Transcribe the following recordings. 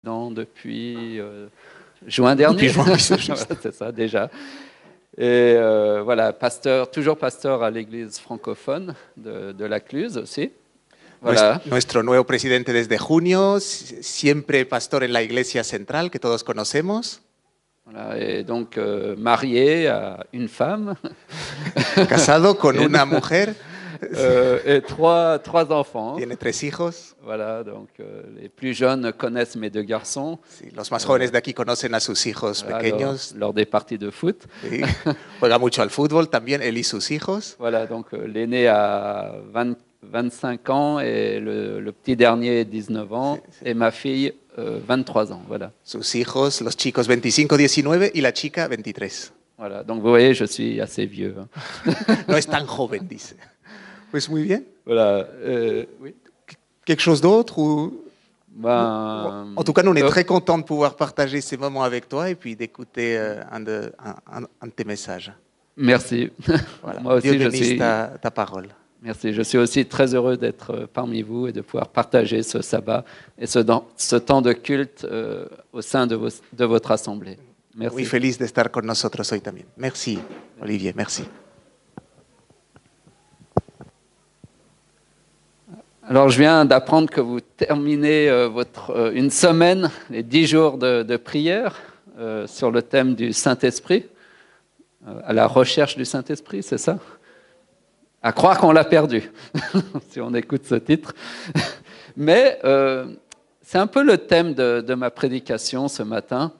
Depuis juin dernier. Depuis juin, c'est juste. Voilà, c'est ça déjà. Et voilà, toujours pasteur à l'église francophone de la Cluse aussi. Voilà. Nuestro nuevo presidente desde junio, siempre pastor en la iglesia central que todos conocemos. Voilà, et donc marié à une femme. Casado con una mujer. Et trois enfants. Tiene 3 hijos. Voilà, donc les plus jeunes connaissent mes 2 garçons. Sí, los más jóvenes de aquí conocen a sus hijos pequeños. Lors des parties de foot. Sí, juega mucho al fútbol también, él y sus hijos. Voilà, donc l'aîné a 25 ans et le petit dernier 19 ans et ma fille 23 ans. Voilà. Sus hijos, los chicos 25, 19 y la chica 23. Voilà, donc vous voyez, je suis assez vieux. No es tan joven, dice. Pues muy bien. Voilà. Oui. Quelque chose d'autre ou... En tout cas, nous, on est très contents de pouvoir partager ces moments avec toi et puis d'écouter un de tes messages. Merci. Voilà. Moi aussi, Dieu bénisse ta parole. Merci. Je suis aussi très heureux d'être parmi vous et de pouvoir partager ce sabbat et ce temps de culte au sein de votre assemblée. Merci. Muy feliz de estar con nosotros hoy también. Merci, Olivier. Merci. Alors, je viens d'apprendre que vous terminez une semaine, les 10 jours de prière sur le thème du Saint-Esprit, à la recherche du Saint-Esprit, c'est ça? À croire qu'on l'a perdu, si on écoute ce titre. Mais c'est un peu le thème de ma prédication ce matin.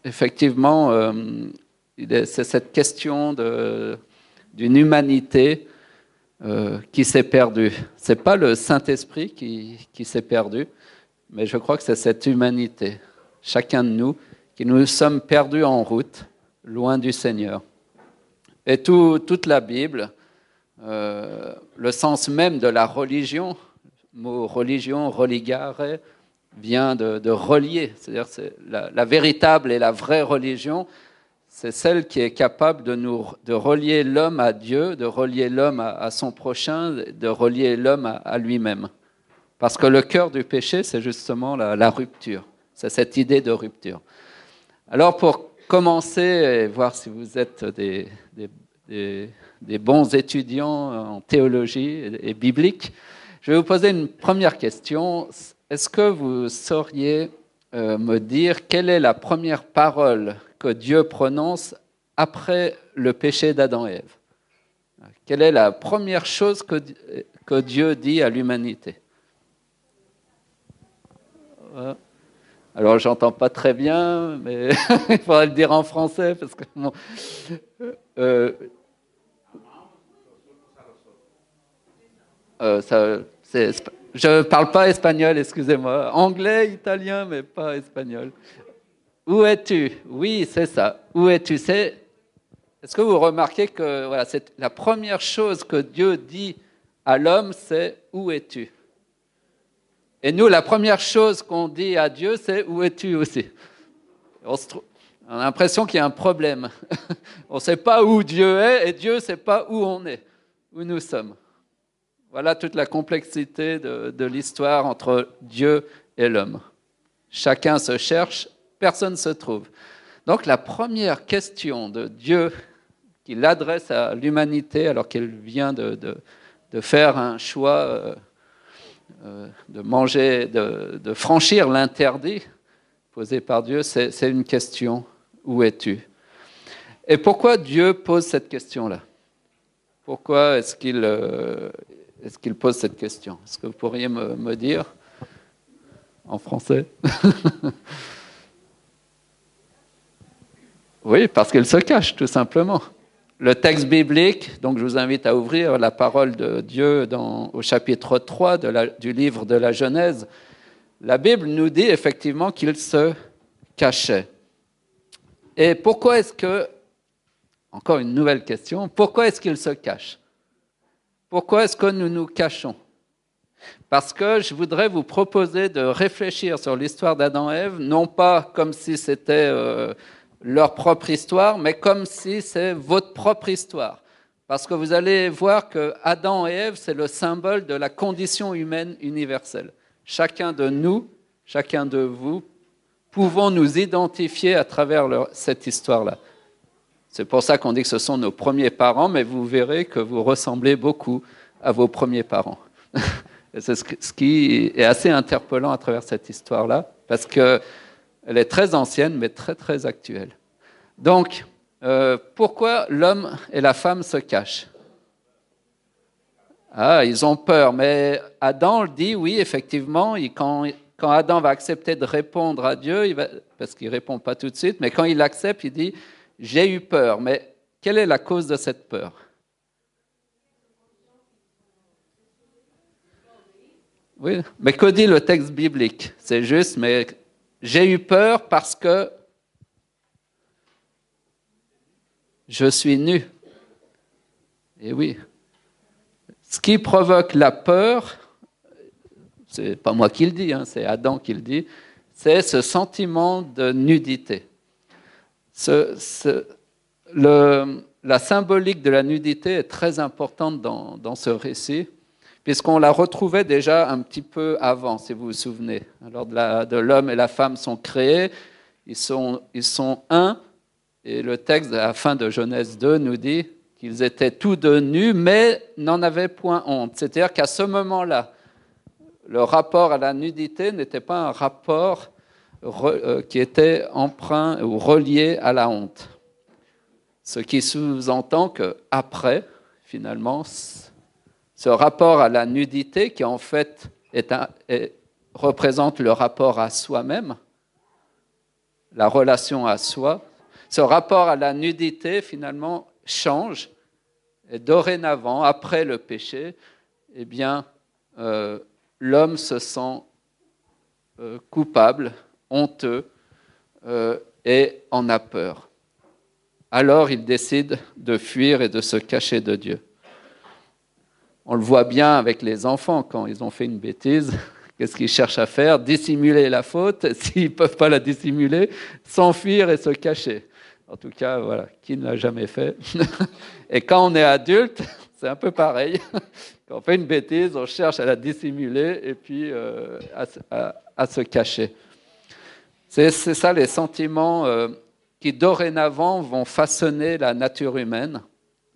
Effectivement, c'est cette question d'une humanité qui s'est perdue. Ce n'est pas le Saint-Esprit qui s'est perdu, mais je crois que c'est cette humanité, chacun de nous, qui nous sommes perdus en route, loin du Seigneur. Et toute la Bible, le sens même de la religion, le mot religion, religare, vient de relier. C'est-à-dire c'est la véritable et la vraie religion, c'est celle qui est capable de relier l'homme à Dieu, de relier l'homme à son prochain, de relier l'homme à lui-même. Parce que le cœur du péché, c'est justement la rupture. C'est cette idée de rupture. Alors pour commencer et voir si vous êtes des bons étudiants en théologie et biblique, je vais vous poser une première question. Est-ce que vous sauriez me dire quelle est la première parole que Dieu prononce après le péché d'Adam et Ève? Quelle est la première chose que Dieu dit à l'humanité? Alors, j'entends pas très bien, mais il faudrait le dire en français parce que je parle pas espagnol, excusez-moi. Anglais, italien, mais pas espagnol. Où es-tu? Oui, c'est ça. Où es-tu? Est-ce que vous remarquez que voilà, c'est la première chose que Dieu dit à l'homme, c'est où es-tu? Et nous, la première chose qu'on dit à Dieu, c'est où es-tu aussi? On a l'impression qu'il y a un problème. On ne sait pas où Dieu est et Dieu ne sait pas où on est, où nous sommes. Voilà toute la complexité de l'histoire entre Dieu et l'homme. Chacun se cherche, personne ne se trouve. Donc la première question de Dieu qu'il adresse à l'humanité alors qu'elle vient de faire un choix de manger, de franchir l'interdit posé par Dieu, c'est une question. Où es-tu? Et pourquoi Dieu pose cette question-là? Pourquoi est-ce qu'il pose cette question? Est-ce que vous pourriez me dire en français? Oui, parce qu'il se cache, tout simplement. Le texte biblique, donc je vous invite à ouvrir la parole de Dieu au chapitre 3 du livre de la Genèse. La Bible nous dit effectivement qu'il se cachait. Et pourquoi est-ce que, encore une nouvelle question, pourquoi est-ce qu'il se cache? Pourquoi est-ce que nous nous cachons? Parce que je voudrais vous proposer de réfléchir sur l'histoire d'Adam et Ève, non pas comme si c'était leur propre histoire, mais comme si c'est votre propre histoire. Parce que vous allez voir que Adam et Ève, c'est le symbole de la condition humaine universelle. chacun de nous, chacun de vous, pouvons nous identifier à travers cette histoire-là. C'est pour ça qu'on dit que ce sont nos premiers parents, mais vous verrez que vous ressemblez beaucoup à vos premiers parents. C'est ce qui est assez interpellant à travers cette histoire-là, parce qu'elle est très ancienne, mais très, très actuelle. Donc, pourquoi l'homme et la femme se cachent ? Ils ont peur, mais Adam le dit, oui, effectivement, quand Adam va accepter de répondre à Dieu, parce qu'il ne répond pas tout de suite, mais quand il accepte, il dit, j'ai eu peur. Mais quelle est la cause de cette peur ? Oui, mais que dit le texte biblique ? C'est juste, mais j'ai eu peur parce que je suis nu. Et oui. Ce qui provoque la peur, c'est pas moi qui le dis, c'est Adam qui le dit, c'est ce sentiment de nudité. La symbolique de la nudité est très importante dans ce récit, puisqu'on la retrouvait déjà un petit peu avant, si vous vous souvenez. Alors de l'homme et la femme sont créés, ils sont un, et le texte à la fin de Genèse 2 nous dit qu'ils étaient tous deux nus, mais n'en avaient point honte. C'est-à-dire qu'à ce moment-là, le rapport à la nudité n'était pas un rapport qui était emprunt ou relié à la honte. Ce qui sous-entend qu'après, finalement, ce rapport à la nudité, qui en fait représente le rapport à soi-même, la relation à soi, ce rapport à la nudité, finalement, change. Et dorénavant, après le péché, eh bien, l'homme se sent coupable, honteux, et en a peur. Alors, il décide de fuir et de se cacher de Dieu. On le voit bien avec les enfants, quand ils ont fait une bêtise, qu'est-ce qu'ils cherchent à faire ? Dissimuler la faute, s'ils ne peuvent pas la dissimuler, s'enfuir et se cacher. En tout cas, voilà, qui ne l'a jamais fait ? Et quand on est adulte, c'est un peu pareil. Quand on fait une bêtise, on cherche à la dissimuler et puis à se cacher. C'est ça les sentiments qui dorénavant vont façonner la nature humaine.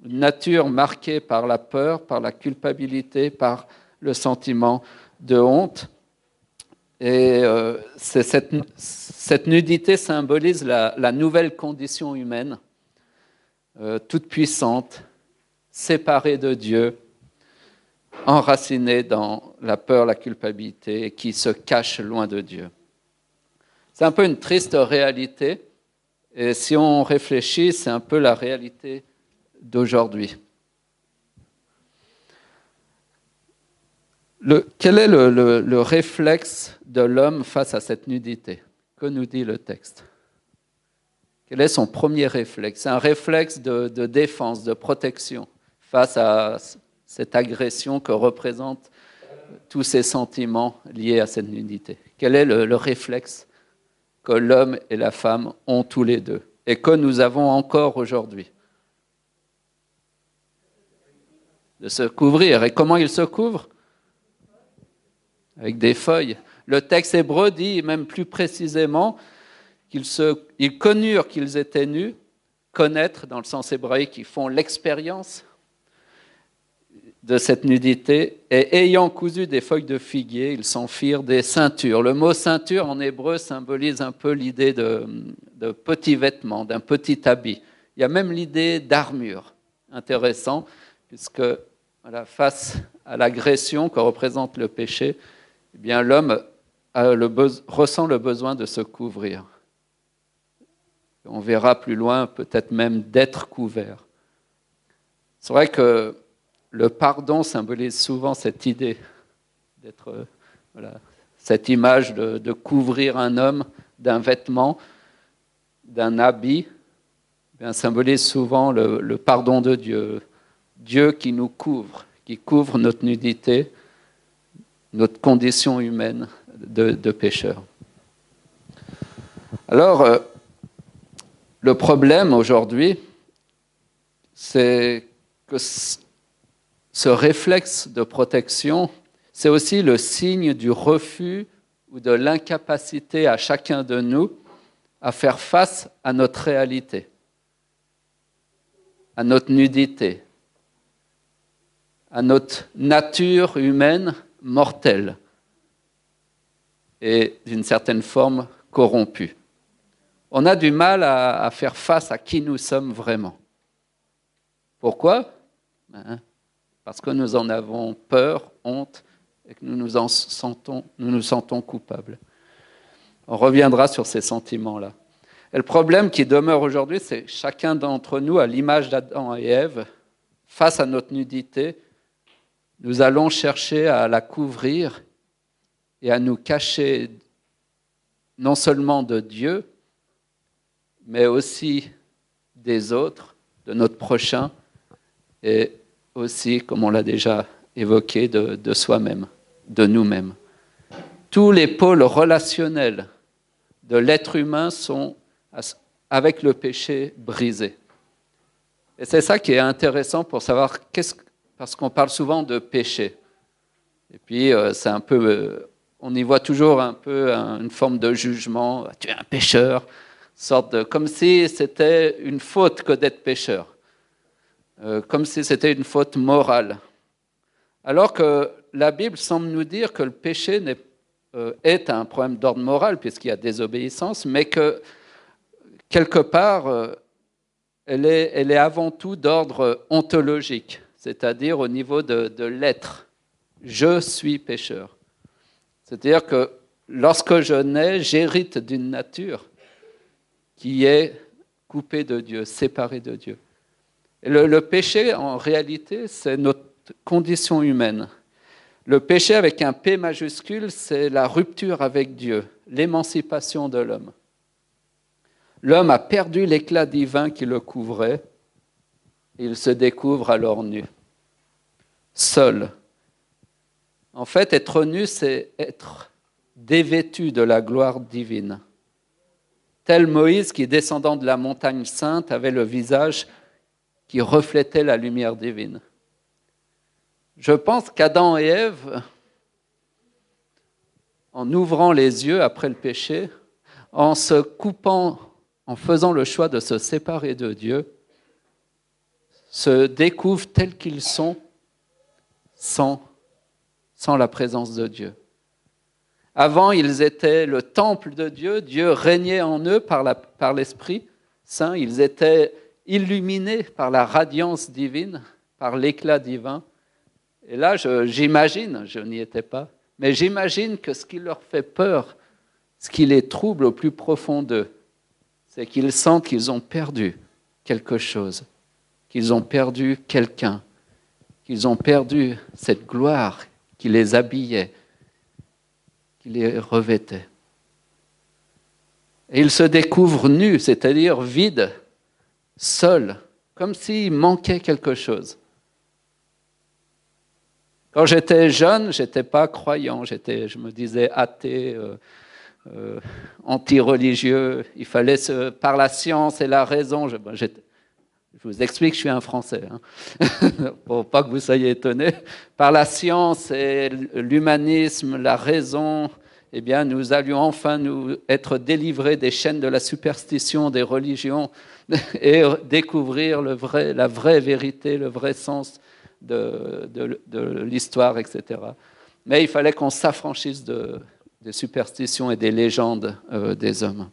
Une nature marquée par la peur, par la culpabilité, par le sentiment de honte. Et cette nudité symbolise la nouvelle condition humaine, toute puissante, séparée de Dieu, enracinée dans la peur, la culpabilité, et qui se cache loin de Dieu. C'est un peu une triste réalité, et si on réfléchit, c'est un peu la réalité d'aujourd'hui. Quel est le réflexe de l'homme face à cette nudité ? Que nous dit le texte ? Quel est son premier réflexe ? C'est un réflexe de défense, de protection face à cette agression que représentent tous ces sentiments liés à cette nudité. Quel est le réflexe que l'homme et la femme ont tous les deux et que nous avons encore aujourd'hui ? De se couvrir. Et comment ils se couvrent ? Avec des feuilles. Le texte hébreu dit, même plus précisément, qu'ils connurent qu'ils étaient nus, connaître dans le sens hébraïque, ils font l'expérience de cette nudité, et ayant cousu des feuilles de figuier, ils s'en firent des ceintures. Le mot ceinture en hébreu symbolise un peu l'idée de petits vêtements, d'un petit habit. Il y a même l'idée d'armure, intéressant, puisque face à l'agression que représente le péché, eh bien, l'homme ressent le besoin de se couvrir. On verra plus loin, peut-être même d'être couvert. C'est vrai que le pardon symbolise souvent cette idée d'être, cette image de couvrir un homme d'un vêtement, d'un habit, bien, symbolise souvent le pardon de Dieu. Dieu qui nous couvre, qui couvre notre nudité, notre condition humaine de pécheurs. Alors, le problème aujourd'hui, c'est que ce réflexe de protection, c'est aussi le signe du refus ou de l'incapacité à chacun de nous à faire face à notre réalité, à notre nudité, à notre nature humaine mortelle et d'une certaine forme corrompue. On a du mal à faire face à qui nous sommes vraiment. Pourquoi ? Parce que nous en avons peur, honte, et que nous nous sentons coupables. On reviendra sur ces sentiments-là. Et le problème qui demeure aujourd'hui, c'est que chacun d'entre nous, à l'image d'Adam et Ève, face à notre nudité, nous allons chercher à la couvrir et à nous cacher non seulement de Dieu, mais aussi des autres, de notre prochain, et aussi, comme on l'a déjà évoqué, de soi-même, de nous-mêmes. Tous les pôles relationnels de l'être humain sont, avec le péché, brisés. Et c'est ça qui est intéressant pour savoir, parce qu'on parle souvent de péché. Et puis, c'est un peu, on y voit toujours un peu une forme de jugement. Tu es un pécheur, comme si c'était une faute que d'être pécheur. Comme si c'était une faute morale. Alors que la Bible semble nous dire que le péché est un problème d'ordre moral, puisqu'il y a désobéissance, mais que, quelque part, elle est avant tout d'ordre ontologique, c'est-à-dire au niveau de l'être. Je suis pécheur. C'est-à-dire que lorsque je nais, j'hérite d'une nature qui est coupée de Dieu, séparée de Dieu. Et le péché, en réalité, c'est notre condition humaine. Le péché avec un P majuscule, c'est la rupture avec Dieu, l'émancipation de l'homme. L'homme a perdu l'éclat divin qui le couvrait, et il se découvre alors nu, seul. En fait, être nu, c'est être dévêtu de la gloire divine. Tel Moïse qui, descendant de la montagne sainte, avait le visage qui reflétait la lumière divine. Je pense qu'Adam et Ève, en ouvrant les yeux après le péché, en se coupant, en faisant le choix de se séparer de Dieu, se découvrent tels qu'ils sont sans la présence de Dieu. Avant, ils étaient le temple de Dieu, Dieu régnait en eux par l'Esprit Saint, ils étaient illuminés par la radiance divine, par l'éclat divin. Et là, j'imagine, je n'y étais pas, mais j'imagine que ce qui leur fait peur, ce qui les trouble au plus profond d'eux, c'est qu'ils sentent qu'ils ont perdu quelque chose, qu'ils ont perdu quelqu'un, qu'ils ont perdu cette gloire qui les habillait, qui les revêtait. Et ils se découvrent nus, c'est-à-dire vides, seuls, comme s'il manquait quelque chose. Quand j'étais jeune, je n'étais pas croyant, je me disais athée, anti-religieux, il fallait par la science et la raison. Je vous explique, je suis un Français, pour pas que vous soyez étonnés. Par la science et l'humanisme, la raison, eh bien, nous allions enfin nous être délivrés des chaînes de la superstition, des religions, et découvrir la vraie vérité, le vrai sens de l'histoire, etc. Mais il fallait qu'on s'affranchisse des superstitions et des légendes des hommes.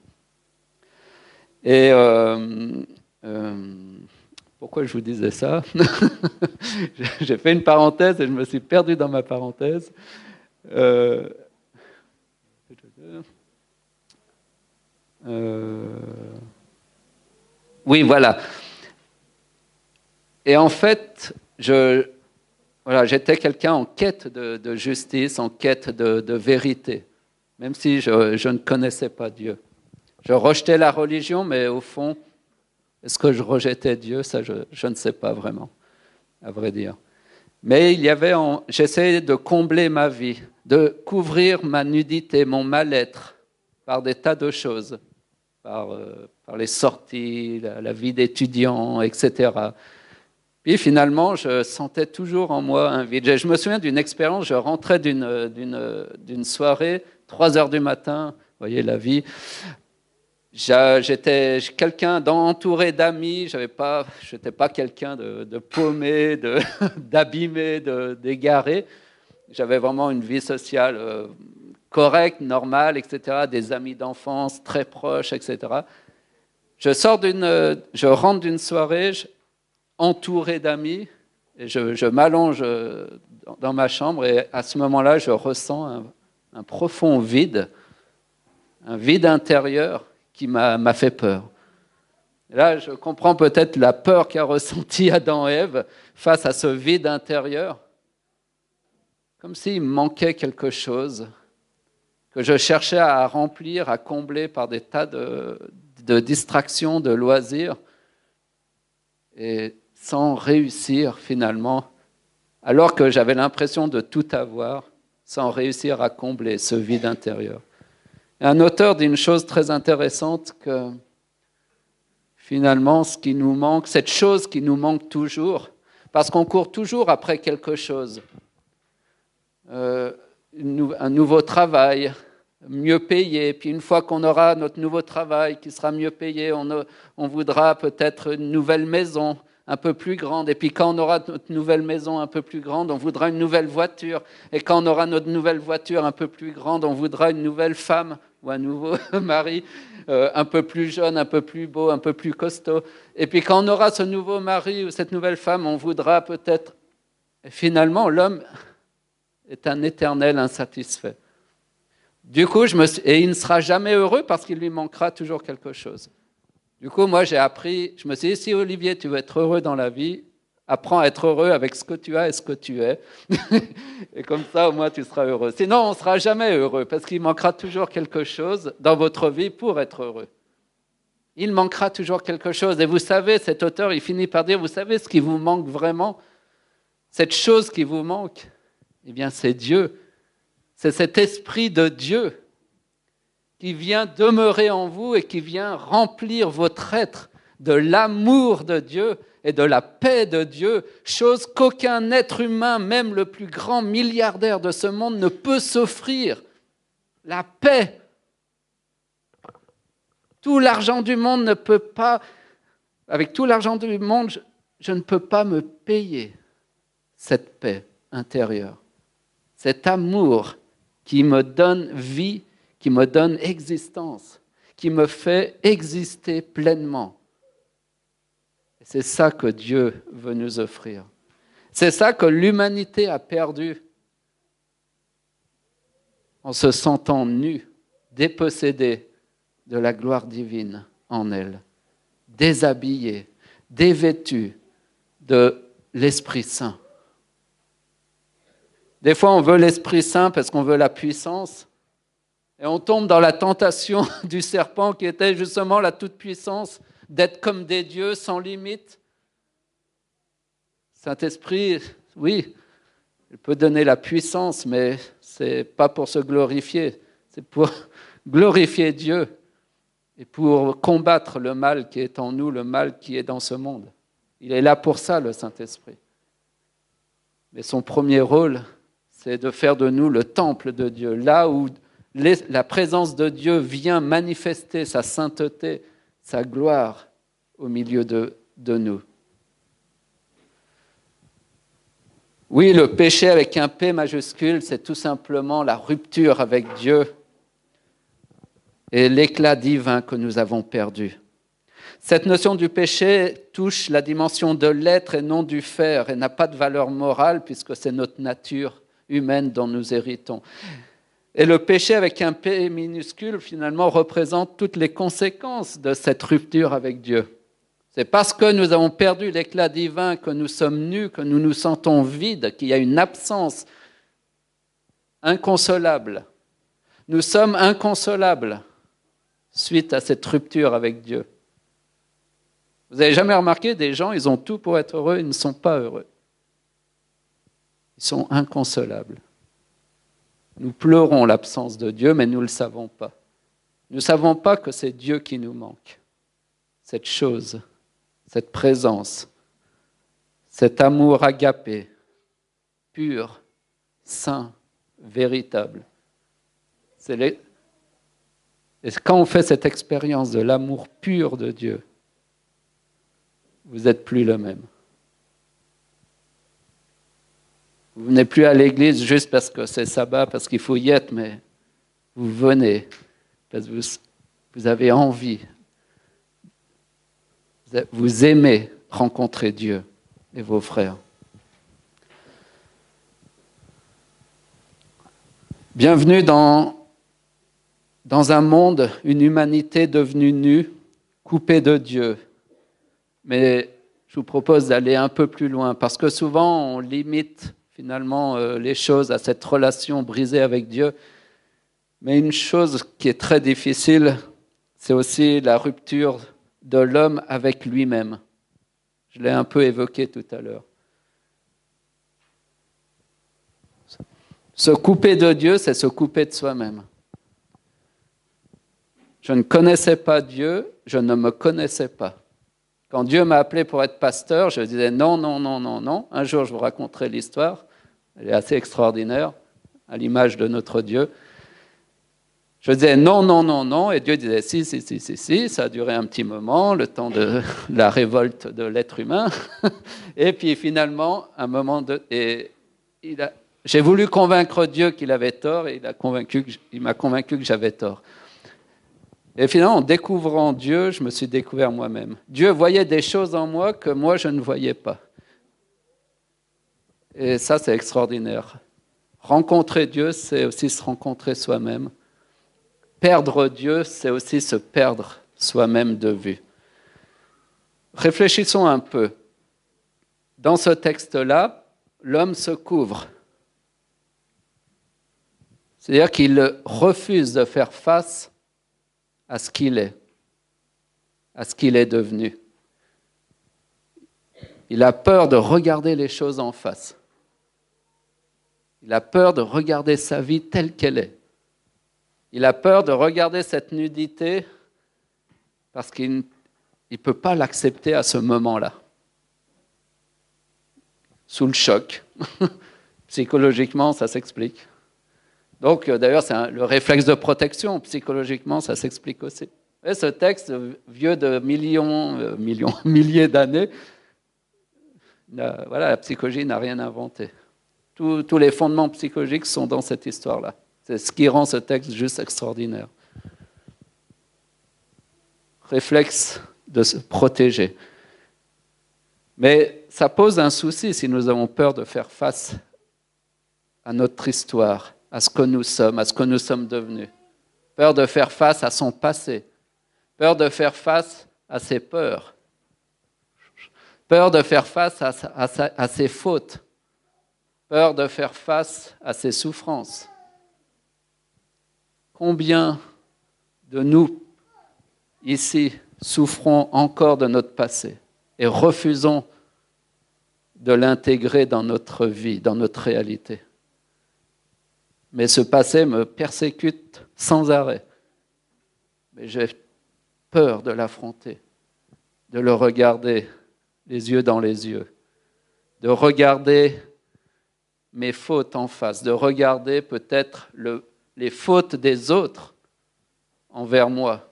Et pourquoi je vous disais ça? J'ai fait une parenthèse et je me suis perdu dans ma parenthèse. Oui, voilà. Et en fait, j'étais quelqu'un en quête de justice, en quête de vérité, même si je ne connaissais pas Dieu. Je rejetais la religion, mais au fond, est-ce que je rejetais Dieu? Ça, je ne sais pas vraiment, à vrai dire. Mais j'essayais de combler ma vie, de couvrir ma nudité, mon mal-être, par des tas de choses, par les sorties, la vie d'étudiant, etc. puis finalement, je sentais toujours en moi un vide. Je me souviens d'une expérience, je rentrais d'une soirée, 3 heures du matin, vous voyez la vie. J'étais quelqu'un entouré d'amis, je n'étais pas quelqu'un de paumé, d'abîmé, d'égaré. J'avais vraiment une vie sociale correcte, normale, etc., des amis d'enfance très proches, etc. Je rentre d'une soirée entouré d'amis, et je m'allonge dans ma chambre, et à ce moment-là, je ressens un profond vide, un vide intérieur qui m'a fait peur. Et là, je comprends peut-être la peur qu'a ressentie Adam et Ève face à ce vide intérieur, comme s'il me manquait quelque chose que je cherchais à remplir, à combler par des tas de distractions, de loisirs, et sans réussir finalement, alors que j'avais l'impression de tout avoir, sans réussir à combler ce vide intérieur. Et un auteur dit une chose très intéressante, que finalement, ce qui nous manque, cette chose qui nous manque toujours, parce qu'on court toujours après quelque chose, un nouveau travail, mieux payé, puis une fois qu'on aura notre nouveau travail qui sera mieux payé, on voudra peut-être une nouvelle maison un peu plus grande, et puis quand on aura notre nouvelle maison un peu plus grande, on voudra une nouvelle voiture, et quand on aura notre nouvelle voiture un peu plus grande, on voudra une nouvelle femme ou un nouveau mari un peu plus jeune, un peu plus beau, un peu plus costaud, et puis quand on aura ce nouveau mari ou cette nouvelle femme, on voudra peut-être... Et finalement, l'homme est un éternel insatisfait. Du coup, et il ne sera jamais heureux parce qu'il lui manquera toujours quelque chose. Du coup, moi, j'ai appris, je me suis dit, si Olivier, tu veux être heureux dans la vie, apprends à être heureux avec ce que tu as et ce que tu es. Et comme ça, au moins, tu seras heureux. Sinon, on ne sera jamais heureux parce qu'il manquera toujours quelque chose dans votre vie pour être heureux. Il manquera toujours quelque chose. Et vous savez, cet auteur, il finit par dire, vous savez ce qui vous manque vraiment? Cette chose qui vous manque, eh bien, c'est Dieu. C'est cet esprit de Dieu qui vient demeurer en vous et qui vient remplir votre être de l'amour de Dieu et de la paix de Dieu, chose qu'aucun être humain, même le plus grand milliardaire de ce monde, ne peut s'offrir. La paix. Tout l'argent du monde ne peut pas, avec tout l'argent du monde, je ne peux pas me payer cette paix intérieure, cet amour qui me donne vie, qui me donne existence, qui me fait exister pleinement. Et c'est ça que Dieu veut nous offrir. C'est ça que l'humanité a perdu en se sentant nue, dépossédée de la gloire divine en elle, déshabillée, dévêtue de l'Esprit Saint. Des fois, on veut l'Esprit Saint parce qu'on veut la puissance. Et on tombe dans la tentation du serpent qui était justement la toute-puissance, d'être comme des dieux sans limite. Saint-Esprit, oui, il peut donner la puissance, mais ce n'est pas pour se glorifier, c'est pour glorifier Dieu et pour combattre le mal qui est en nous, le mal qui est dans ce monde. Il est là pour ça, le Saint-Esprit. Mais son premier rôle, c'est de faire de nous le temple de Dieu, là où la présence de Dieu vient manifester sa sainteté, sa gloire au milieu de nous. Oui, le péché avec un P majuscule, c'est tout simplement la rupture avec Dieu et l'éclat divin que nous avons perdu. Cette notion du péché touche la dimension de l'être et non du faire et n'a pas de valeur morale puisque c'est notre nature humaine dont nous héritons. Et le péché avec un P minuscule, finalement, représente toutes les conséquences de cette rupture avec Dieu. C'est parce que nous avons perdu l'éclat divin, que nous sommes nus, que nous nous sentons vides, qu'il y a une absence inconsolable. Nous sommes inconsolables suite à cette rupture avec Dieu. Vous n'avez jamais remarqué, des gens, ils ont tout pour être heureux, ils ne sont pas heureux. Ils sont inconsolables. Nous pleurons l'absence de Dieu, mais nous ne le savons pas. Nous ne savons pas que c'est Dieu qui nous manque. Cette chose, cette présence, cet amour agapé, pur, saint, véritable. Et quand on fait cette expérience de l'amour pur de Dieu, vous n'êtes plus le même. Vous n'êtes plus à l'église juste parce que c'est sabbat, parce qu'il faut y être, mais vous venez parce que vous avez envie, vous aimez rencontrer Dieu et vos frères. Bienvenue dans un monde, une humanité devenue nue, coupée de Dieu. Mais je vous propose d'aller un peu plus loin, parce que souvent on limite finalement les choses à cette relation brisée avec Dieu. Mais une chose qui est très difficile, c'est aussi la rupture de l'homme avec lui-même. Je l'ai un peu évoqué tout à l'heure. Se couper de Dieu, c'est se couper de soi-même. Je ne connaissais pas Dieu, je ne me connaissais pas. Quand Dieu m'a appelé pour être pasteur, je disais non, non, non, non, non. Un jour, je vous raconterai l'histoire. Elle est assez extraordinaire, à l'image de notre Dieu. Je disais non, non, non, non, et Dieu disait si, si, si, si, si. Ça a duré un petit moment, le temps de la révolte de l'être humain. Et puis finalement, j'ai voulu convaincre Dieu qu'il avait tort, et il m'a convaincu que j'avais tort. Et finalement, en découvrant Dieu, je me suis découvert moi-même. Dieu voyait des choses en moi que moi, je ne voyais pas. Et ça, c'est extraordinaire. Rencontrer Dieu, c'est aussi se rencontrer soi-même. Perdre Dieu, c'est aussi se perdre soi-même de vue. Réfléchissons un peu. Dans ce texte-là, l'homme se couvre. C'est-à-dire qu'il refuse de faire face à ce qu'il est devenu. Il a peur de regarder les choses en face. Il a peur de regarder sa vie telle qu'elle est. Il a peur de regarder cette nudité parce qu'il ne peut pas l'accepter à ce moment-là. Sous le choc. Psychologiquement, ça s'explique. Donc, d'ailleurs, c'est le réflexe de protection. Psychologiquement, ça s'explique aussi. Et ce texte, vieux de milliers d'années, la psychologie n'a rien inventé. Tous les fondements psychologiques sont dans cette histoire-là. C'est ce qui rend ce texte juste extraordinaire. Réflexe de se protéger. Mais ça pose un souci si nous avons peur de faire face à notre histoire, à ce que nous sommes devenus. Peur de faire face à son passé. Peur de faire face à ses peurs. Peur de faire face à ses fautes. Peur de faire face à ses souffrances. Combien de nous, ici, souffrons encore de notre passé et refusons de l'intégrer dans notre vie, dans notre réalité. Mais ce passé me persécute sans arrêt. Mais j'ai peur de l'affronter, de le regarder les yeux dans les yeux, de regarder mes fautes en face, de regarder peut-être les fautes des autres envers moi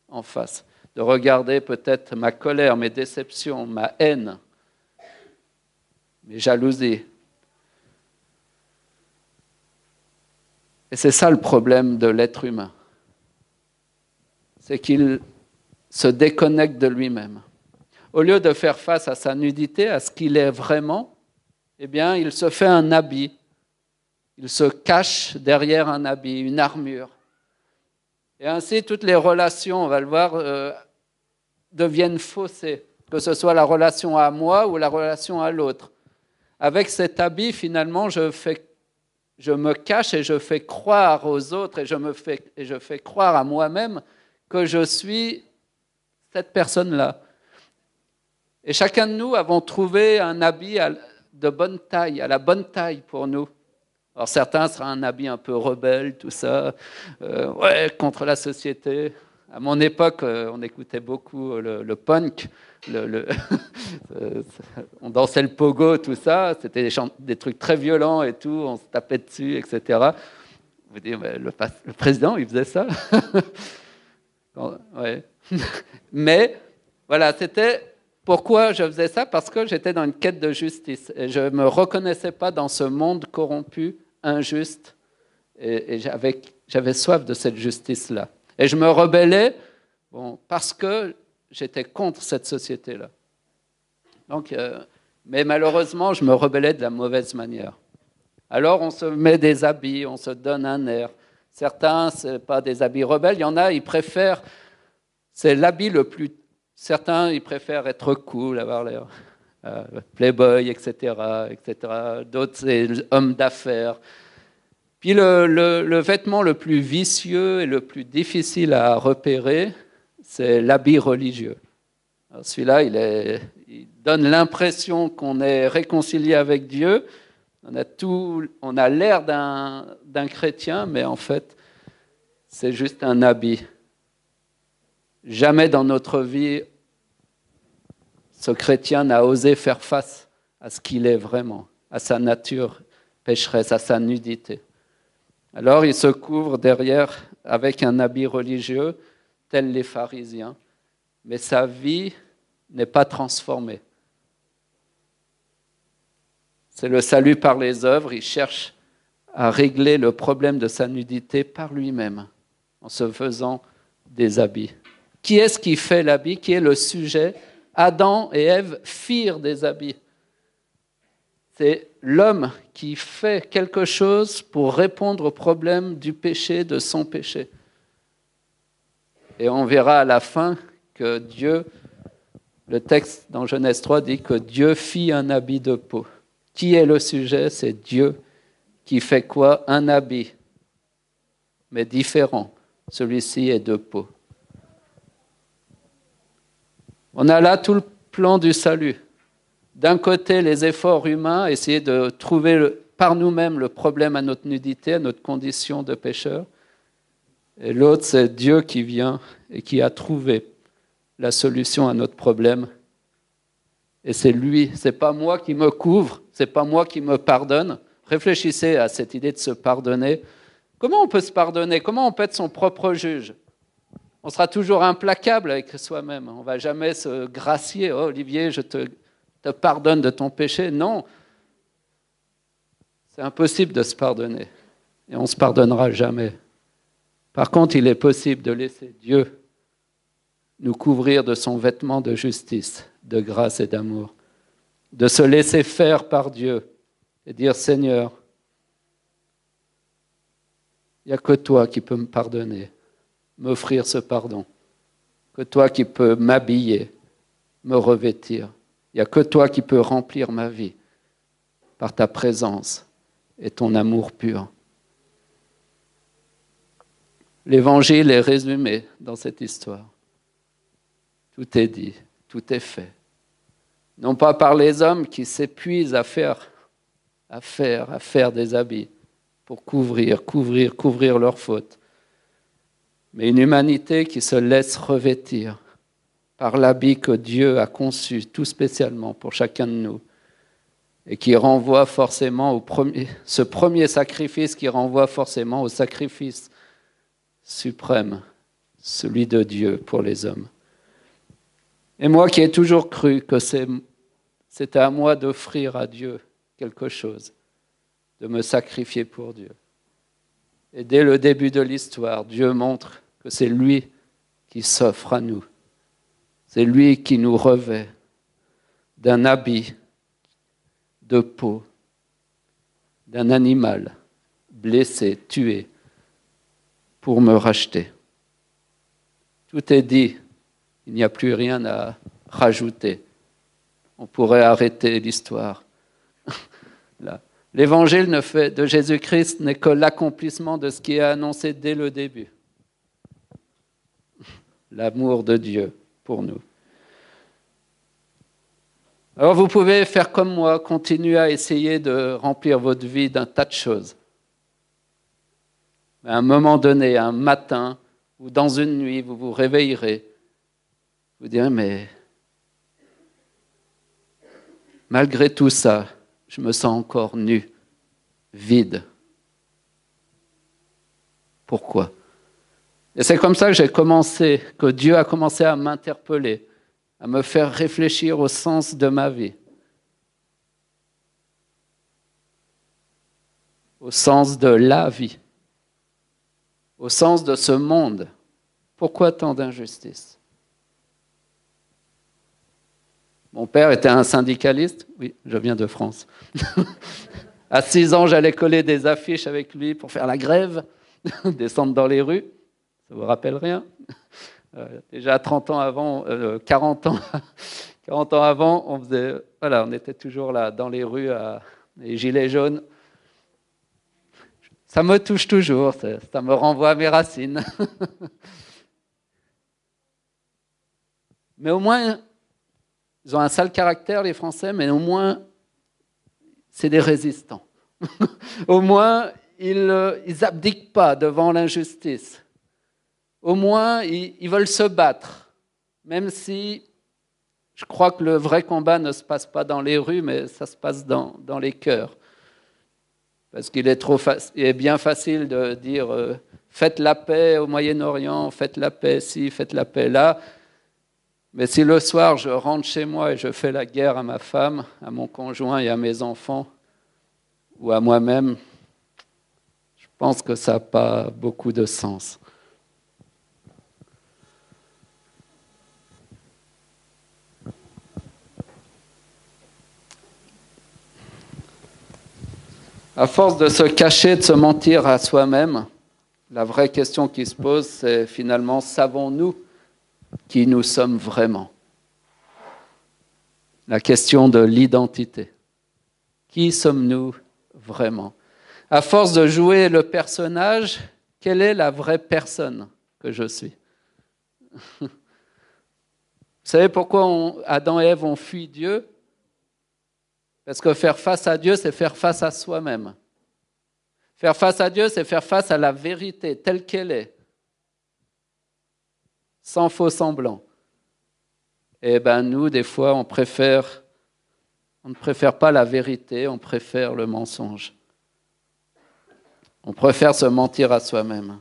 en face, de regarder peut-être ma colère, mes déceptions, ma haine, mes jalousies. Et c'est ça le problème de l'être humain. C'est qu'il se déconnecte de lui-même. Au lieu de faire face à sa nudité, à ce qu'il est vraiment, eh bien, il se fait un habit. Il se cache derrière un habit, une armure. Et ainsi, toutes les relations, on va le voir, deviennent faussées, que ce soit la relation à moi ou la relation à l'autre. Avec cet habit, finalement, je me cache et je fais croire aux autres et je fais croire à moi-même que je suis cette personne-là. Et chacun de nous avons trouvé un habit de bonne taille, à la bonne taille pour nous. Alors certains sera un habit un peu rebelle, tout ça, contre la société. À mon époque, on écoutait beaucoup le punk, on dansait le pogo, tout ça. C'était des trucs très violents et tout, on se tapait dessus, etc. Vous dites, mais le président, il faisait ça. Ouais. Mais voilà, c'était pourquoi je faisais ça, parce que j'étais dans une quête de justice. Et je ne me reconnaissais pas dans ce monde corrompu, injuste. Et j'avais soif de cette justice-là. Et je me rebellais parce que j'étais contre cette société-là. Donc, mais malheureusement, je me rebellais de la mauvaise manière. Alors, on se met des habits, on se donne un air. Certains, ce n'est pas des habits rebelles. Il y en a, ils préfèrent... C'est l'habit le plus... Certains, ils préfèrent être cool, avoir l'air playboy, etc., etc. D'autres, c'est homme d'affaires. Puis le vêtement le plus vicieux et le plus difficile à repérer, c'est l'habit religieux. Alors celui-là, il donne l'impression qu'on est réconcilié avec Dieu. On a l'air d'un chrétien, mais en fait, c'est juste un habit. Jamais dans notre vie, ce chrétien n'a osé faire face à ce qu'il est vraiment, à sa nature pécheresse, à sa nudité. Alors il se couvre derrière avec un habit religieux, tels les pharisiens, mais sa vie n'est pas transformée. C'est le salut par les œuvres, il cherche à régler le problème de sa nudité par lui-même, en se faisant des habits. Qui est-ce qui fait l'habit? Qui est le sujet? Adam et Ève firent des habits. C'est l'homme qui fait quelque chose pour répondre au problème du péché, de son péché. Et on verra à la fin que Dieu, le texte dans Genèse 3 dit que Dieu fit un habit de peau. Qui est le sujet? C'est Dieu qui fait quoi? Un habit, mais différent. Celui-ci est de peau. On a là tout le plan du salut. D'un côté, les efforts humains, essayer de trouver par nous-mêmes le problème à notre nudité, à notre condition de pécheur. Et l'autre, c'est Dieu qui vient et qui a trouvé la solution à notre problème. Et c'est lui, c'est pas moi qui me couvre, c'est pas moi qui me pardonne. Réfléchissez à cette idée de se pardonner. Comment on peut se pardonner? Comment on peut être son propre juge? On sera toujours implacable avec soi-même. On ne va jamais se gracier. Oh, Olivier, je te pardonne de ton péché. Non. C'est impossible de se pardonner. Et on ne se pardonnera jamais. Par contre, il est possible de laisser Dieu nous couvrir de son vêtement de justice, de grâce et d'amour. De se laisser faire par Dieu et dire, Seigneur, il n'y a que toi qui peux me pardonner, m'offrir ce pardon, que toi qui peux m'habiller, me revêtir. Il n'y a que toi qui peux remplir ma vie par ta présence et ton amour pur. L'Évangile est résumé dans cette histoire. Tout est dit, tout est fait. Non pas par les hommes qui s'épuisent à faire des habits pour couvrir leurs fautes, mais une humanité qui se laisse revêtir par l'habit que Dieu a conçu tout spécialement pour chacun de nous et qui renvoie forcément ce premier sacrifice qui renvoie forcément au sacrifice suprême, celui de Dieu pour les hommes. Et moi qui ai toujours cru que c'était à moi d'offrir à Dieu quelque chose, de me sacrifier pour Dieu. Et dès le début de l'histoire, Dieu montre que c'est lui qui s'offre à nous. C'est lui qui nous revêt d'un habit de peau, d'un animal blessé, tué, pour me racheter. Tout est dit, il n'y a plus rien à rajouter. On pourrait arrêter l'histoire là. L'évangile de Jésus-Christ n'est que l'accomplissement de ce qui est annoncé dès le début. L'amour de Dieu pour nous. Alors vous pouvez faire comme moi, continuer à essayer de remplir votre vie d'un tas de choses. À un moment donné, un matin, ou dans une nuit, vous vous réveillerez. Vous direz, mais malgré tout ça, je me sens encore nu, vide. Pourquoi ? Et c'est comme ça que Dieu a commencé à m'interpeller, à me faire réfléchir au sens de ma vie, au sens de la vie, au sens de ce monde. Pourquoi tant d'injustice ? Mon père était un syndicaliste. Oui, je viens de France. À 6 ans, j'allais coller des affiches avec lui pour faire la grève, descendre dans les rues. Ça vous rappelle rien ? Déjà 30 ans avant, 40 ans avant, on était toujours là, dans les rues, les gilets jaunes. Ça me touche toujours, ça me renvoie à mes racines. Mais au moins, ils ont un sale caractère, les Français, mais au moins, c'est des résistants. Au moins, ils n'abdiquent pas devant l'injustice. Au moins, ils veulent se battre, même si je crois que le vrai combat ne se passe pas dans les rues, mais ça se passe dans les cœurs. Parce qu'il est bien facile de dire faites la paix au Moyen-Orient, faites la paix ici, faites la paix là. Mais si le soir je rentre chez moi et je fais la guerre à ma femme, à mon conjoint et à mes enfants, ou à moi-même, je pense que ça n'a pas beaucoup de sens. À force de se cacher, de se mentir à soi-même, la vraie question qui se pose, c'est finalement, savons-nous qui nous sommes vraiment ? La question de l'identité. Qui sommes-nous vraiment ? À force de jouer le personnage, quelle est la vraie personne que je suis ? Vous savez pourquoi Adam et Ève ont fui Dieu ? Parce que faire face à Dieu, c'est faire face à soi-même. Faire face à Dieu, c'est faire face à la vérité telle qu'elle est, sans faux semblant. Et nous, des fois, on ne préfère pas la vérité, on préfère le mensonge. On préfère se mentir à soi-même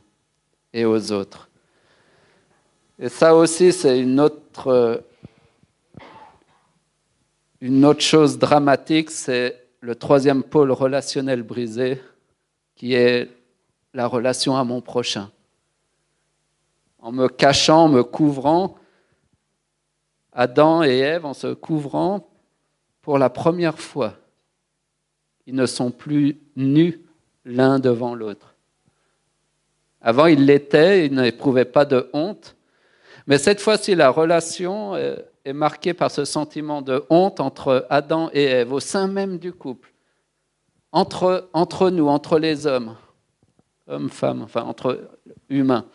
et aux autres. Et ça aussi, c'est une autre chose dramatique, c'est le troisième pôle relationnel brisé, qui est la relation à mon prochain. En me cachant, en me couvrant, Adam et Ève, en se couvrant, pour la première fois, ils ne sont plus nus l'un devant l'autre. Avant, ils l'étaient, ils n'éprouvaient pas de honte, mais cette fois-ci, la relation est marquée par ce sentiment de honte entre Adam et Ève, au sein même du couple, entre nous, entre les hommes, femmes, enfin entre humains.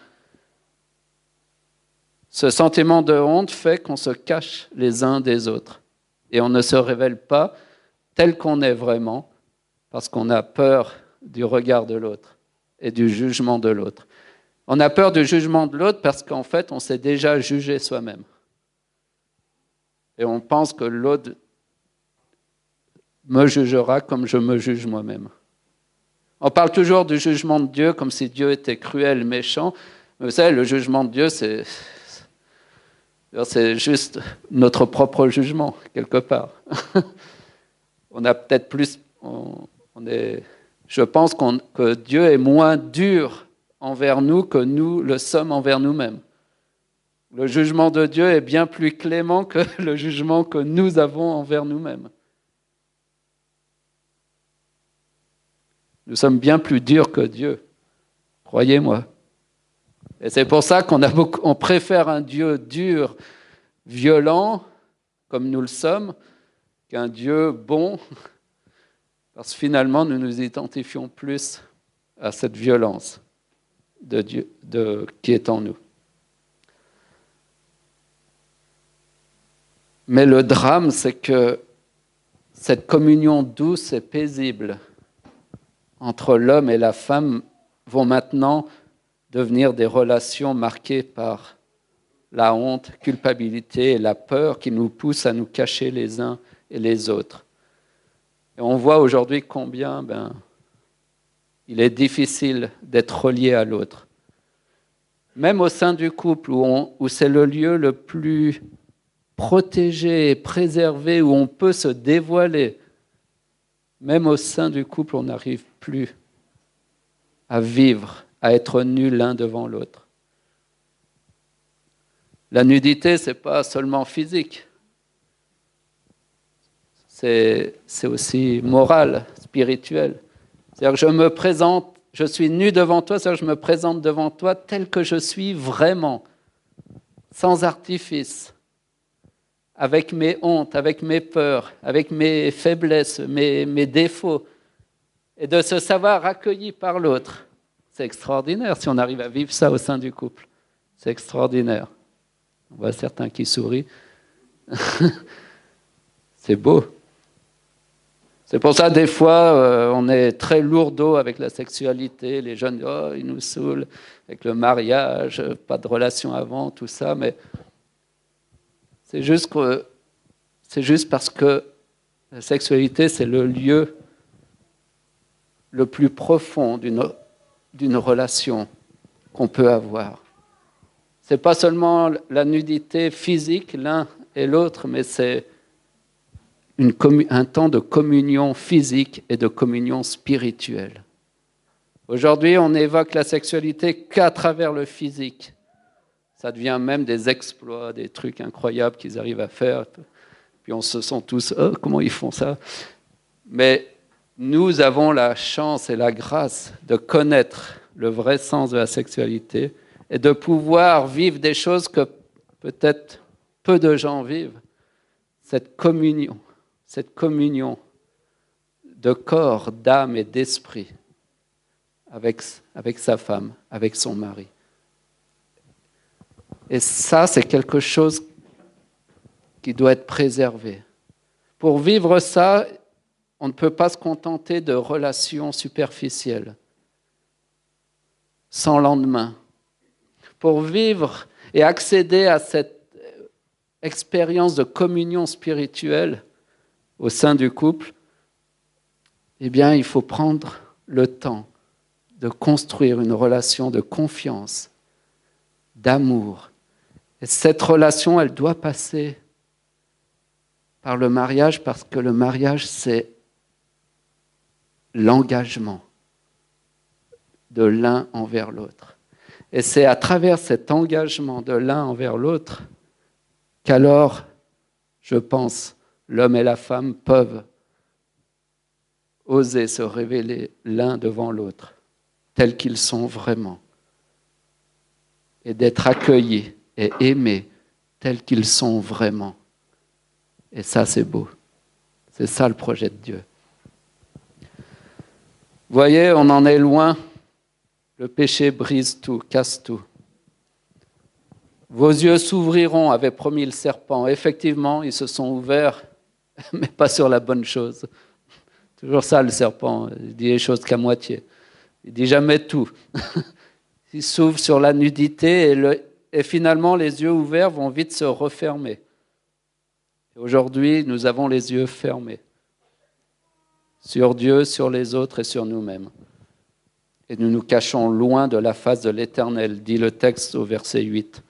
Ce sentiment de honte fait qu'on se cache les uns des autres et on ne se révèle pas tel qu'on est vraiment parce qu'on a peur du regard de l'autre et du jugement de l'autre. On a peur du jugement de l'autre parce qu'en fait, on s'est déjà jugé soi-même. Et on pense que l'autre me jugera comme je me juge moi-même. On parle toujours du jugement de Dieu comme si Dieu était cruel, méchant. Mais vous savez, le jugement de Dieu, c'est juste notre propre jugement, quelque part. On a peut-être plus... je pense que Dieu est moins dur envers nous que nous le sommes envers nous-mêmes. Le jugement de Dieu est bien plus clément que le jugement que nous avons envers nous-mêmes. Nous sommes bien plus durs que Dieu, croyez-moi. Et c'est pour ça on préfère un Dieu dur, violent, comme nous le sommes, qu'un Dieu bon, parce que finalement, nous nous identifions plus à cette violence de Dieu, qui est en nous. Mais le drame, c'est que cette communion douce et paisible entre l'homme et la femme vont maintenant devenir des relations marquées par la honte, culpabilité et la peur qui nous poussent à nous cacher les uns et les autres. Et on voit aujourd'hui combien il est difficile d'être relié à l'autre. Même au sein du couple, où c'est le lieu le plus protégé et préservé, où on peut se dévoiler, même au sein du couple, on n'arrive plus à vivre, à être nus l'un devant l'autre. La nudité, ce n'est pas seulement physique. C'est aussi moral, spirituel. C'est-à-dire que je suis nu devant toi, c'est-à-dire que je me présente devant toi tel que je suis vraiment, sans artifice, avec mes hontes, avec mes peurs, avec mes faiblesses, mes défauts, et de se savoir accueilli par l'autre. C'est extraordinaire si on arrive à vivre ça au sein du couple. C'est extraordinaire. On voit certains qui sourient. C'est beau. C'est pour ça, des fois, on est très lourdeau avec la sexualité. Les jeunes, ils nous saoulent avec le mariage, pas de relation avant, tout ça. Mais c'est juste parce que la sexualité, c'est le lieu le plus profond d'une relation qu'on peut avoir. Ce n'est pas seulement la nudité physique, l'un et l'autre, mais c'est un temps de communion physique et de communion spirituelle. Aujourd'hui, on évoque la sexualité qu'à travers le physique. Ça devient même des exploits, des trucs incroyables qu'ils arrivent à faire. Puis on se sent tous, comment ils font ça? Mais nous avons la chance et la grâce de connaître le vrai sens de la sexualité et de pouvoir vivre des choses que peut-être peu de gens vivent. Cette communion de corps, d'âme et d'esprit avec sa femme, avec son mari. Et ça, c'est quelque chose qui doit être préservé. Pour vivre ça, on ne peut pas se contenter de relations superficielles, sans lendemain. Pour vivre et accéder à cette expérience de communion spirituelle au sein du couple, eh bien, il faut prendre le temps de construire une relation de confiance, d'amour. Et cette relation, elle doit passer par le mariage, parce que le mariage, c'est l'engagement de l'un envers l'autre. Et c'est à travers cet engagement de l'un envers l'autre qu'alors, je pense, l'homme et la femme peuvent oser se révéler l'un devant l'autre, tels qu'ils sont vraiment, et d'être accueillis et aimés tels qu'ils sont vraiment. Et ça, c'est beau. C'est ça le projet de Dieu. Vous voyez, on en est loin. Le péché brise tout, casse tout. Vos yeux s'ouvriront, avait promis le serpent. Effectivement, ils se sont ouverts, mais pas sur la bonne chose. Toujours ça, le serpent. Il dit les choses qu'à moitié. Il dit jamais tout. Il s'ouvre sur la nudité et finalement, les yeux ouverts vont vite se refermer. Aujourd'hui, nous avons les yeux fermés sur Dieu, sur les autres et sur nous-mêmes. Et nous nous cachons loin de la face de l'Éternel, dit le texte au verset 8.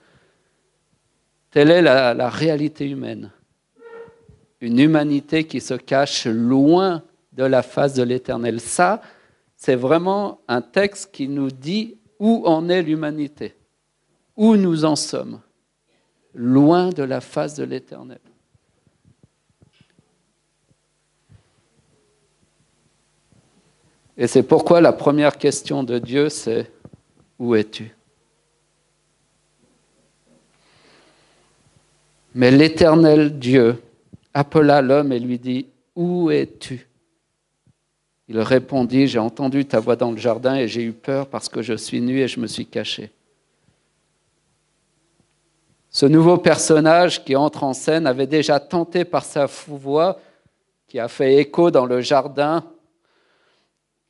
Telle est la réalité humaine. Une humanité qui se cache loin de la face de l'Éternel. Ça, c'est vraiment un texte qui nous dit où en est l'humanité, où nous en sommes, loin de la face de l'Éternel. Et c'est pourquoi la première question de Dieu, c'est « Où es-tu » ? Mais l'Éternel Dieu appela l'homme et lui dit « Où es-tu » ? Il répondit « J'ai entendu ta voix dans le jardin et j'ai eu peur parce que je suis nu et je me suis caché. » Ce nouveau personnage qui entre en scène avait déjà tenté par sa voix, qui a fait écho dans le jardin,